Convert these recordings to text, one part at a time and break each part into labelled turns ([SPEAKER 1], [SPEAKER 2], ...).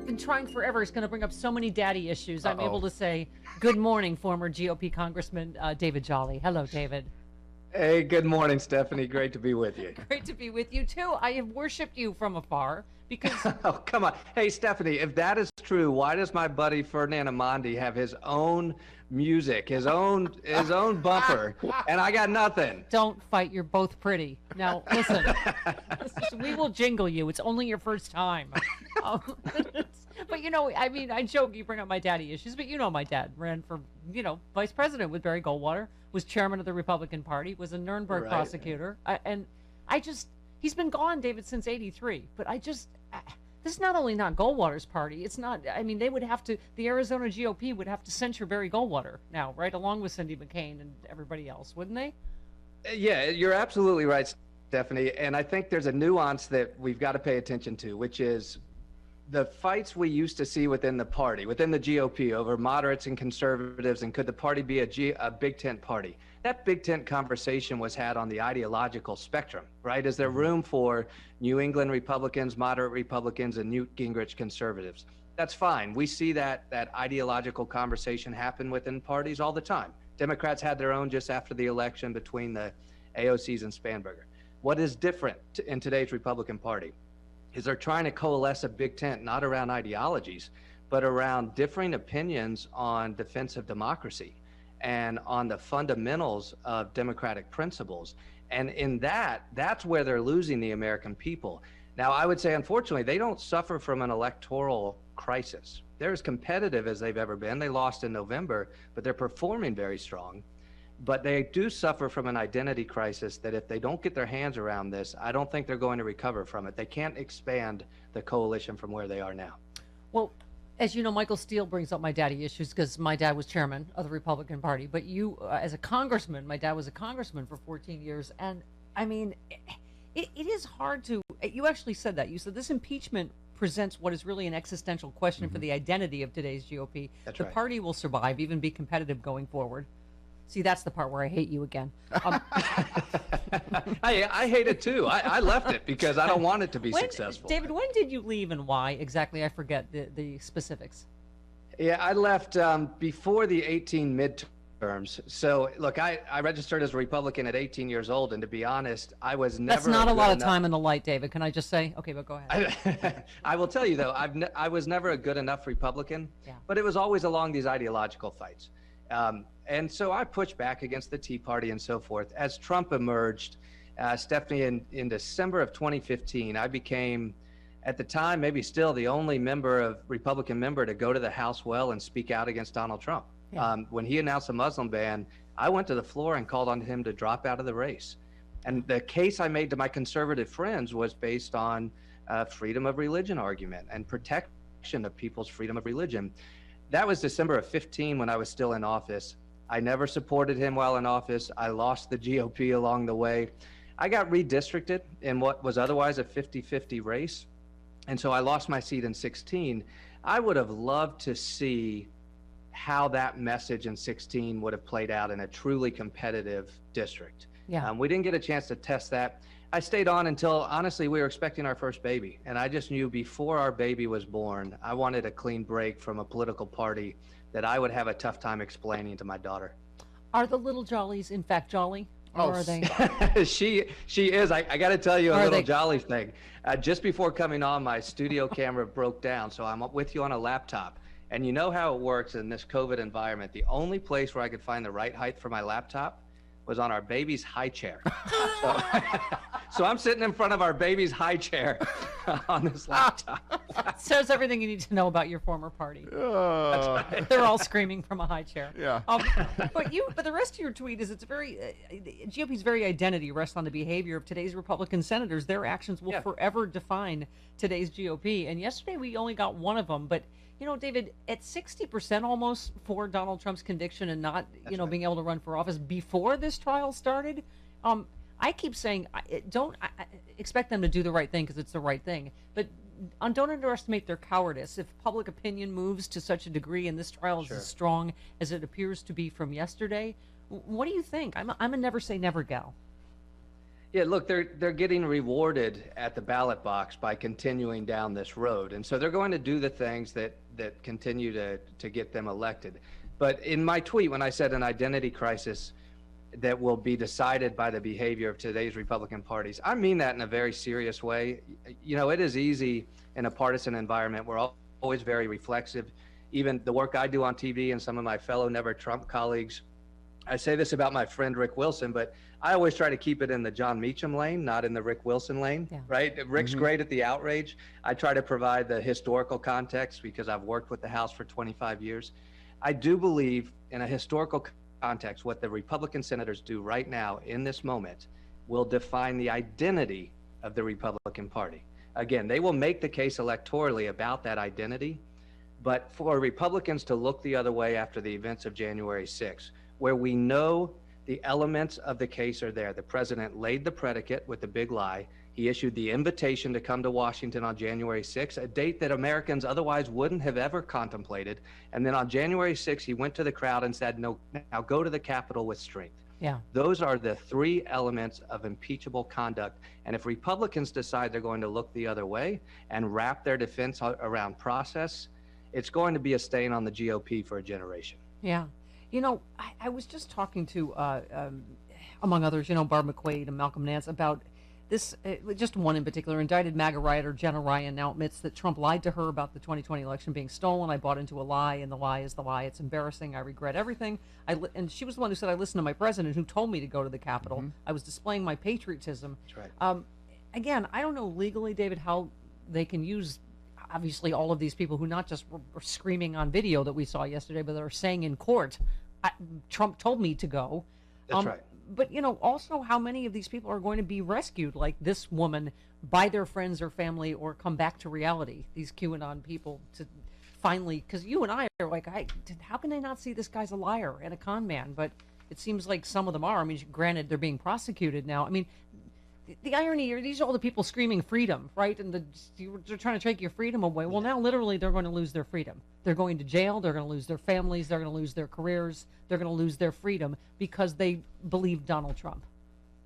[SPEAKER 1] been trying forever. He's going to bring up so many daddy issues. I'm
[SPEAKER 2] Uh-oh.
[SPEAKER 1] able to say good morning, former GOP Congressman David Jolly. Hello, David.
[SPEAKER 2] Hey, good morning, Stephanie. Great to be with you.
[SPEAKER 1] Great to be with you, too. I have worshipped you from afar because...
[SPEAKER 2] Oh, come on. Hey, Stephanie, if that is true, why does my buddy Ferdinand Amandi have his own music, his own bumper, and I got nothing?
[SPEAKER 1] Don't fight. You're both pretty. Now, listen. We will jingle you. It's only your first time. But, I mean, I joke you bring up my daddy issues, but my dad ran for, vice president with Barry Goldwater, was chairman of the Republican Party, was a Nuremberg prosecutor. He's been gone, David, since 83. But this is not only not Goldwater's party, it's not, they would have to, the Arizona GOP would have to censure Barry Goldwater now, right, along with Cindy McCain and everybody else, wouldn't they?
[SPEAKER 2] Yeah, you're absolutely right, Stephanie. And I think there's a nuance that we've got to pay attention to, which is the fights we used to see within the party, within the GOP, over moderates and conservatives, and could the party be a big tent party? That big tent conversation was had on the ideological spectrum, right? Is there room for New England Republicans, moderate Republicans, and Newt Gingrich conservatives? That's fine. We see that ideological conversation happen within parties all the time. Democrats had their own just after the election between the AOCs and Spanberger. What is different in today's Republican Party is they're trying to coalesce a big tent, not around ideologies, but around differing opinions on defense of democracy and on the fundamentals of democratic principles. And in that's where they're losing the American people. Now, I would say, unfortunately, they don't suffer from an electoral crisis. They're as competitive as they've ever been. They lost in November, but they're performing very strong. But they do suffer from an identity crisis that if they don't get their hands around this, I don't think they're going to recover from it. They can't expand the coalition from where they are now.
[SPEAKER 1] Well, as you know, Michael Steele brings up my daddy issues because my dad was chairman of the Republican Party. But you, as a congressman, my dad was a congressman for 14 years. And it is hard to, you actually said that. You said this impeachment presents what is really an existential question for the identity of today's GOP.
[SPEAKER 2] That's
[SPEAKER 1] right. The party will survive, even be competitive going forward. See, that's the part where I hate you again.
[SPEAKER 2] I hate it too. I left it because I don't want it to be successful.
[SPEAKER 1] David, when did you leave and why exactly? I forget the specifics.
[SPEAKER 2] Yeah, I left before the 18 midterms. So look, I registered as a Republican at 18 years old, and to be honest, I was never.
[SPEAKER 1] That's not a lot of time in the light, David. Can I just say? Okay, but go ahead.
[SPEAKER 2] I will tell you though, I was never a good enough Republican, but it was always along these ideological fights. And so I pushed back against the Tea Party and so forth. As Trump emerged, Stephanie, in December of 2015, I became, at the time, maybe still the only Republican member to go to the House well and speak out against Donald Trump. Yeah. When he announced a Muslim ban, I went to the floor and called on him to drop out of the race. And the case I made to my conservative friends was based on freedom of religion argument and protection of people's freedom of religion. That was December of 15 when I was still in office. I never supported him while in office. I lost the GOP along the way. I got redistricted in what was otherwise a 50-50 race. And so I lost my seat in 16. I would have loved to see how that message in 16 would have played out in a truly competitive district.
[SPEAKER 1] Yeah.
[SPEAKER 2] We didn't get a chance to test that. I stayed on until, honestly, we were expecting our first baby. And I just knew before our baby was born, I wanted a clean break from a political party that I would have a tough time explaining to my daughter.
[SPEAKER 1] Are the little Jollies, in fact, jolly? Or are they?
[SPEAKER 2] She is. I got to tell you a little jolly thing. Just before coming on, my studio camera broke down, so I'm with you on a laptop. And you know how it works in this COVID environment. The only place where I could find the right height for my laptop was on our baby's high chair. So I'm sitting in front of our baby's high chair on this laptop.
[SPEAKER 1] Says everything you need to know about your former party. That's right. They're all screaming from a high chair.
[SPEAKER 3] Yeah.
[SPEAKER 1] But the rest of your tweet is GOP's very identity rests on the behavior of today's Republican senators. Their actions will forever define today's GOP. And yesterday we only got one of them, but David, at 60% almost for Donald Trump's conviction and not, being able to run for office before this trial started, I keep saying, don't expect them to do the right thing because it's the right thing, but don't underestimate their cowardice. If public opinion moves to such a degree and this trial is as strong as it appears to be from yesterday, what do you think? I'm a never say never gal.
[SPEAKER 2] Yeah, look, they're getting rewarded at the ballot box by continuing down this road, and so they're going to do the things that continue to get them elected. But in my tweet, when I said an identity crisis that will be decided by the behavior of today's Republican parties, I mean that in a very serious way. You know, it is easy in a partisan environment. We're always very reflexive. Even the work I do on TV and some of my fellow Never Trump colleagues, I say this about my friend Rick Wilson, but I always try to keep it in the John Meacham lane, not in the Rick Wilson lane, right? Rick's great at the outrage. I try to provide the historical context because I've worked with the House for 25 years. I do believe in a historical context, what the Republican senators do right now in this moment will define the identity of the Republican Party. Again, they will make the case electorally about that identity, but for Republicans to look the other way after the events of January 6th, where we know the elements of the case are there. The president laid the predicate with the big lie. He issued the invitation to come to Washington on January 6th, a date that Americans otherwise wouldn't have ever contemplated. And then on January 6th, he went to the crowd and said, no, now go to the Capitol with strength.
[SPEAKER 1] Yeah.
[SPEAKER 2] Those are the three elements of impeachable conduct. And if Republicans decide they're going to look the other way and wrap their defense around process, it's going to be a stain on the GOP for a generation.
[SPEAKER 1] Yeah. You know, I was just talking to, among others, you know, Barb McQuaid and Malcolm Nance about this, just one in particular. Indicted MAGA rioter Jenna Ryan now admits that Trump lied to her about the 2020 election being stolen. I bought into a lie, and the lie is the lie. It's embarrassing. I regret everything. And she was the one who said, I listened to my president who told me to go to the Capitol. I was displaying my patriotism.
[SPEAKER 2] That's right.
[SPEAKER 1] Again, I don't know legally, David, how they can use, obviously, all of these people who not just were screaming on video that we saw yesterday, but are saying in court, Trump told me to go.
[SPEAKER 2] That's right.
[SPEAKER 1] But, you know, also how many of these people are going to be rescued, like this woman, by their friends or family, or come back to reality, these QAnon people, to finally, because you and I are like, how can they not see this guy's a liar and a con man? But it seems like some of them are. I mean, granted, they're being prosecuted now. I mean, the irony are these are all the people screaming freedom, right? And they're trying to take your freedom away. Well, now literally they're going to lose their freedom. They're going to jail. They're going to lose their families. They're going to lose their careers. They're going to lose their freedom because they believe Donald Trump.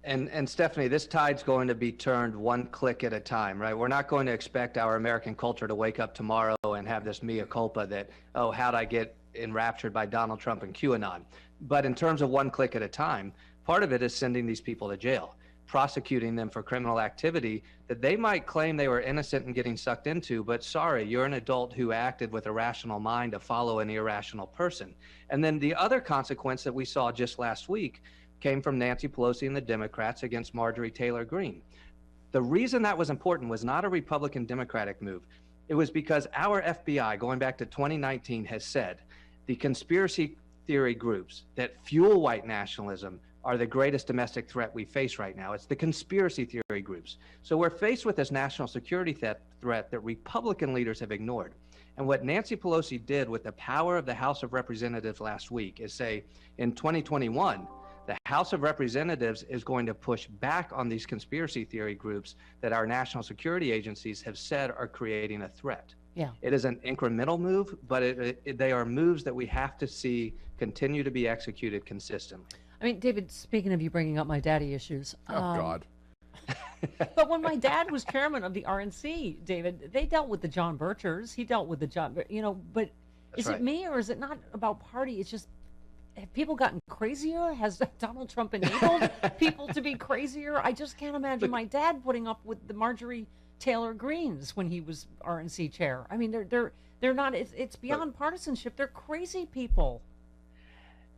[SPEAKER 2] And Stephanie, this tide's going to be turned one click at a time, right? We're not going to expect our American culture to wake up tomorrow and have this mea culpa that, oh, how'd I get enraptured by Donald Trump and QAnon? But in terms of one click at a time, part of it is sending these people to jail, prosecuting them for criminal activity that they might claim they were innocent and getting sucked into, but sorry, you're an adult who acted with a rational mind to follow an irrational person. And then the other consequence that we saw just last week came from Nancy Pelosi and the Democrats against Marjorie Taylor Greene. The reason that was important was not a Republican Democratic move. It was because our FBI, going back to 2019, has said the conspiracy theory groups that fuel white nationalism are the greatest domestic threat we face right now. It's the conspiracy theory groups. So we're faced with this national security threat that Republican leaders have ignored. And what Nancy Pelosi did with the power of the House of Representatives last week is say, in 2021, the House of Representatives is going to push back on these conspiracy theory groups that our national security agencies have said are creating a threat.
[SPEAKER 1] Yeah.
[SPEAKER 2] It is an incremental move, but they are moves that we have to see continue to be executed consistently.
[SPEAKER 1] I mean, David, speaking of you bringing up my daddy issues.
[SPEAKER 3] Oh, God.
[SPEAKER 1] But when my dad was chairman of the RNC, David, they dealt with the John Birchers. He dealt with the John, you know, but is it me or is it not about party? It's just, have people gotten crazier? Has Donald Trump enabled people to be crazier? I just can't imagine my dad putting up with the Marjorie Taylor Greenes when he was RNC chair. I mean, they're not, it's beyond partisanship. They're crazy people.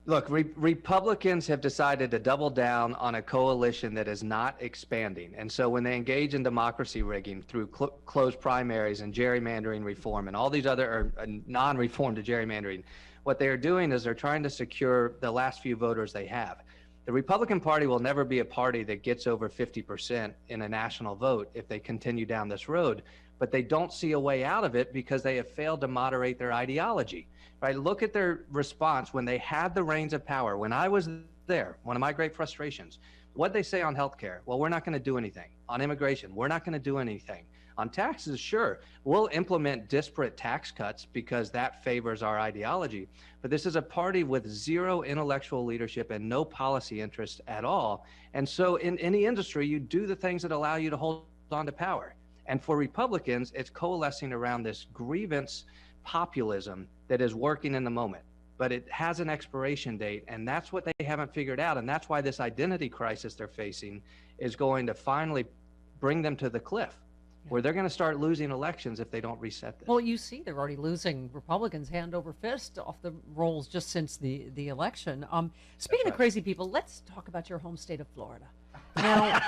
[SPEAKER 2] Look, Republicans have decided to double down on a coalition that is not expanding. And so when they engage in democracy rigging through closed primaries and gerrymandering reform and all these other non-reform to gerrymandering, what they are doing is they're trying to secure the last few voters they have. The Republican Party will never be a party that gets over 50% in a national vote if they continue down this road, but they don't see a way out of it because they have failed to moderate their ideology. Right? Look at their response when they had the reins of power. When I was there, one of my great frustrations What'd they say on healthcare? Well, we're not going to do anything. On immigration, we're not going to do anything. On taxes, sure, we'll implement disparate tax cuts because that favors our ideology. But this is a party with zero intellectual leadership and no policy interest at all. And so in any industry, you do the things that allow you to hold on to power. And for Republicans, it's coalescing around this grievance populism that is working in the moment. But it has an expiration date, and that's what they haven't figured out. And that's why this identity crisis they're facing is going to finally bring them to the cliff, where they're going to start losing elections if they don't reset this.
[SPEAKER 1] Well, you see, they're already losing Republicans hand over fist off the rolls just since the election. Speaking of crazy people, let's talk about your home state of Florida. Now,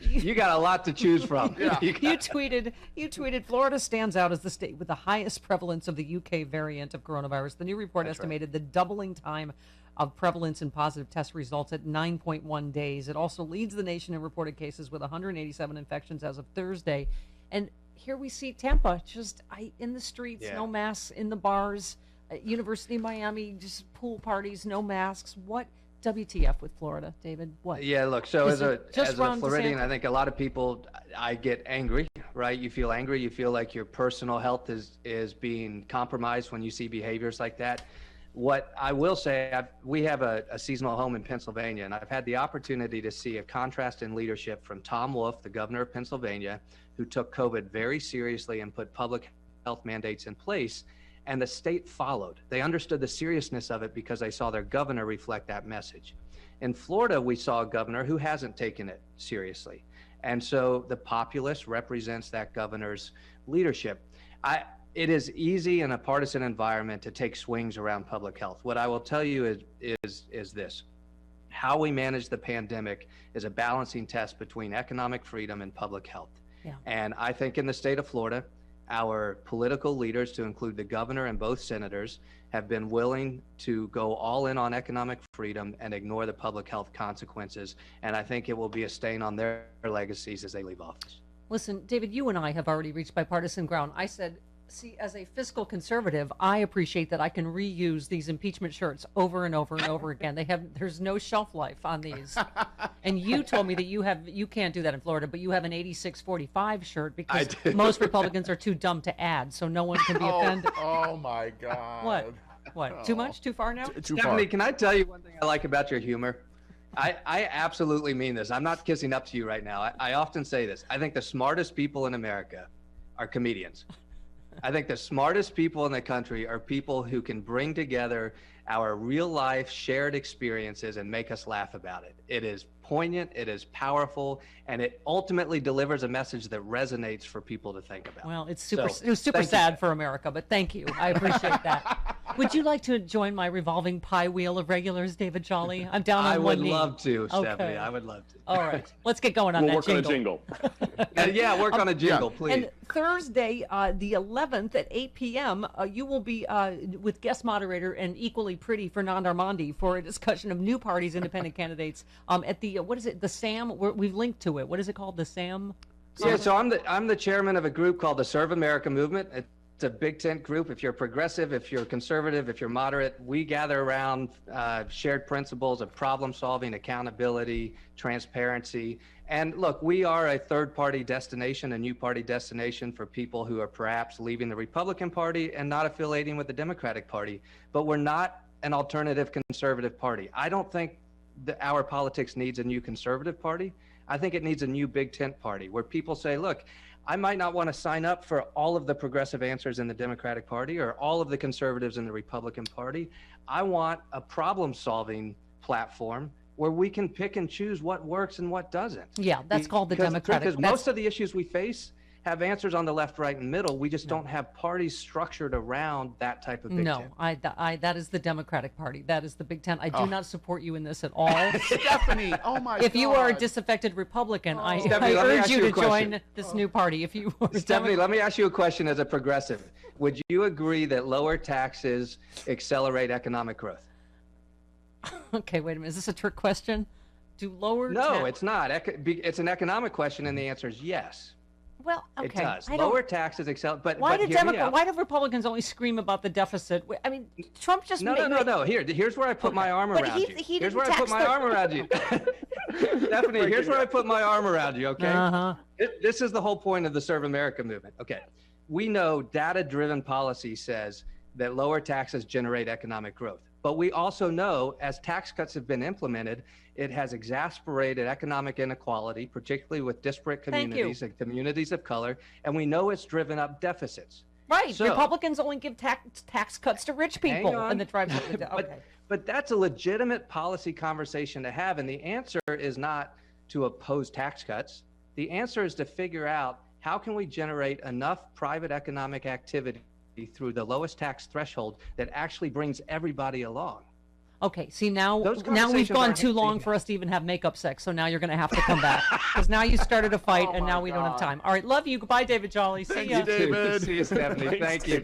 [SPEAKER 2] you got a lot to choose from.
[SPEAKER 1] You tweeted, Florida stands out as the state with the highest prevalence of the UK variant of coronavirus. The new report estimated the doubling time of prevalence in positive test results at 9.1 days. It also leads the nation in reported cases with 187 infections as of Thursday. And here we see Tampa just in the streets, no masks, in the bars, University of Miami, just pool parties, no masks. What WTF with Florida, David? What?
[SPEAKER 2] Yeah, look, so as a Floridian, I think a lot of people, I get angry, right? You feel angry. You feel like your personal health is being compromised when you see behaviors like that. What I will say, we have a seasonal home in Pennsylvania, and I've had the opportunity to see a contrast in leadership from Tom Wolf, the governor of Pennsylvania, who took COVID very seriously and put public health mandates in place, and the state followed. They understood the seriousness of it because they saw their governor reflect that message. In Florida, we saw a governor who hasn't taken it seriously. And so the populace represents that governor's leadership. It is easy in a partisan environment to take swings around public health. What I will tell you is this. How we manage the pandemic is a balancing test between economic freedom and public health. Yeah. And I think in the state of Florida, our political leaders, to include the governor and both senators, have been willing to go all in on economic freedom and ignore the public health consequences. And I think it will be a stain on their legacies as they leave office.
[SPEAKER 1] Listen, David, you and I have already reached bipartisan ground. I said, see, as a fiscal conservative, I appreciate that I can reuse these impeachment shirts over and over and over again. There's no shelf life on these. And you told me that you can't do that in Florida, but you have an 8645 shirt because most Republicans are too dumb to add, so no one can be offended.
[SPEAKER 3] Oh my God.
[SPEAKER 1] What? Oh. Too much? Too far now?
[SPEAKER 2] Too Stephanie, far. Can I tell you one thing I like about your humor? I absolutely mean this. I'm not kissing up to you right now. I often say this. I think the smartest people in America are comedians. I think the smartest people in the country are people who can bring together our real life shared experiences and make us laugh about it. It is poignant, it is powerful, and it ultimately delivers a message that resonates for people to think about.
[SPEAKER 1] Well, it was super sad for America, but thank you. I appreciate that. Would you like to join my revolving pie wheel of regulars, David Jolly? I'm down on one knee.
[SPEAKER 2] I would love to, Stephanie. I would love to.
[SPEAKER 1] All right. Let's get going on that jingle.
[SPEAKER 2] Yeah, work on a jingle, please.
[SPEAKER 1] And Thursday, the 11th at 8 p.m., you will be with guest moderator and equally pretty Fernand Armandi for a discussion of new parties, independent candidates at the, what is it, the SAM? We've linked to it. What is it called, the SAM?
[SPEAKER 2] Yeah, so I'm the chairman of a group called the Serve America Movement. It's a big tent group. If you're progressive, if you're conservative, if you're moderate, we gather around shared principles of problem solving, accountability, transparency. And look, we are a third-party destination, a new party destination for people who are perhaps leaving the Republican Party and not affiliating with the Democratic Party. But we're not an alternative conservative party. I don't think that our politics needs a new conservative party. I think it needs a new big tent party where people say, look, I might not want to sign up for all of the progressive answers in the Democratic Party or all of the conservatives in the Republican Party. I want a problem-solving platform where we can pick and choose what works and what doesn't.
[SPEAKER 1] Yeah, that's called the Democratic.
[SPEAKER 2] Because most of the issues we face have answers on the left, right, and middle. We just don't have parties structured around that type of big tent.
[SPEAKER 1] No, that is the Democratic Party. That is the big tent. I do not support you in this at all.
[SPEAKER 3] Stephanie, oh my God.
[SPEAKER 1] If you are a disaffected Republican, I urge you to join this new party. If you were
[SPEAKER 2] Stephanie, let me ask you a question as a progressive. Would you agree that lower taxes accelerate economic growth?
[SPEAKER 1] Okay, wait a minute. Is this a trick question?
[SPEAKER 2] No, it's not. It's an economic question, and the answer is yes.
[SPEAKER 1] Well, okay.
[SPEAKER 2] It does. Lower taxes, but
[SPEAKER 1] why do Republicans only scream about the deficit? I mean, Trump just
[SPEAKER 2] no. Here's where I put my arm around you. Here's where I put my arm around you. Stephanie, here's where I put my arm around you. Okay. This is the whole point of the Serve America movement. Okay. We know data-driven policy says that lower taxes generate economic growth. But we also know, as tax cuts have been implemented, it has exacerbated economic inequality, particularly with disparate communities and communities of color, and we know it's driven up deficits.
[SPEAKER 1] Right. So, Republicans only give tax cuts to rich people, and the tribes.
[SPEAKER 2] But that's a legitimate policy conversation to have, and the answer is not to oppose tax cuts. The answer is to figure out how can we generate enough private economic activity through the lowest tax threshold that actually brings everybody along.
[SPEAKER 1] Okay, see now we've gone too long for us to even have makeup sex, so now you're going to have to come back because now you started a fight and now we don't have time. All right, love you. Goodbye, David Jolly. See you,
[SPEAKER 3] David.
[SPEAKER 2] See you, Stephanie. Thank you.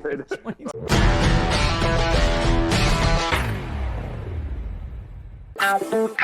[SPEAKER 4] Ow.